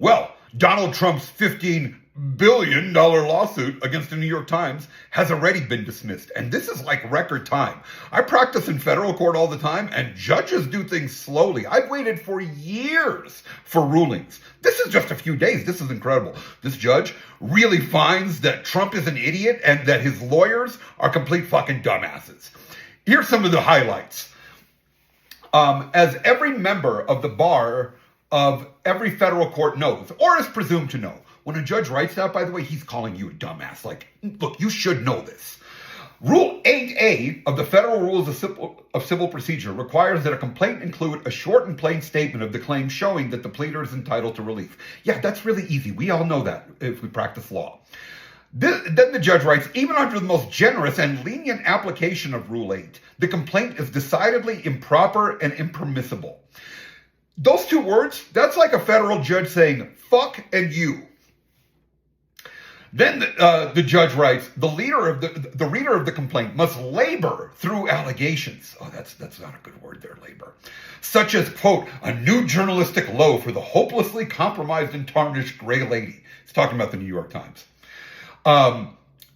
Well, Donald Trump's $15 billion lawsuit against the New York Times has already been dismissed. And this is like record time. I practice in federal court all the time, and judges do things slowly. I've waited for years for rulings. This is just a few days. This is incredible. This judge really finds that Trump is an idiot and that his lawyers are complete fucking dumbasses. Here's some of the highlights. As every member of the bar of every federal court knows, or is presumed to know, when a judge writes that, by the way, he's calling you a dumbass. Like, look, you should know this. Rule 8A of the Federal Rules of Civil Procedure requires that a complaint include a short and plain statement of the claim showing that the pleader is entitled to relief. Yeah, that's really easy. We all know that if we practice law. Then the judge writes, even under the most generous and lenient application of Rule 8, the complaint is decidedly improper and impermissible. Those two words, that's like a federal judge saying, fuck and you. Then the judge writes, the reader of the complaint must labor through allegations. Oh, that's not a good word there, labor. Such as, quote, a new journalistic low for the hopelessly compromised and tarnished gray lady. He's talking about the New York Times.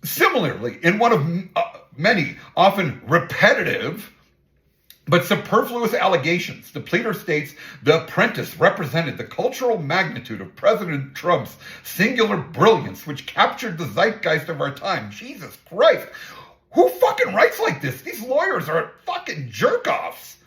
Similarly, in one of many, often repetitive, but superfluous allegations, the pleader states the apprentice represented the cultural magnitude of President Trump's singular brilliance, which captured the zeitgeist of our time. Jesus Christ. Who fucking writes like this? These lawyers are fucking jerk-offs.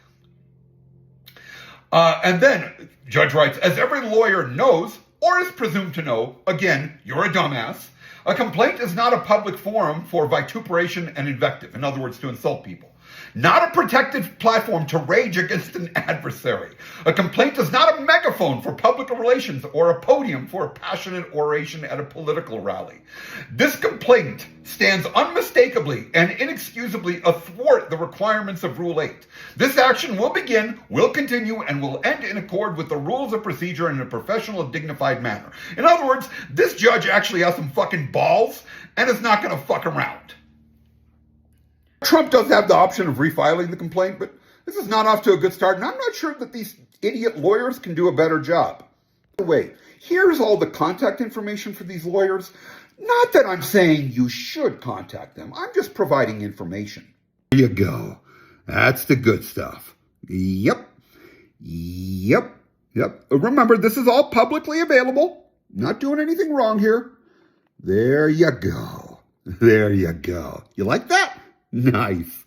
And then, judge writes, as every lawyer knows, or is presumed to know, again, you're a dumbass, a complaint is not a public forum for vituperation and invective. In other words, to insult people. Not a protected platform to rage against an adversary. A complaint is not a megaphone for public relations or a podium for a passionate oration at a political rally. This complaint stands unmistakably and inexcusably athwart the requirements of Rule 8. This action will begin, will continue, and will end in accord with the rules of procedure in a professional and dignified manner. In other words, this judge actually has some fucking balls and is not going to fuck around. Trump does have the option of refiling the complaint, but this is not off to a good start, and I'm not sure that these idiot lawyers can do a better job. By the way, here's all the contact information for these lawyers. Not that I'm saying you should contact them. I'm just providing information. There you go. That's the good stuff. Yep. Remember, this is all publicly available. Not doing anything wrong here. There you go. You like that? Nice.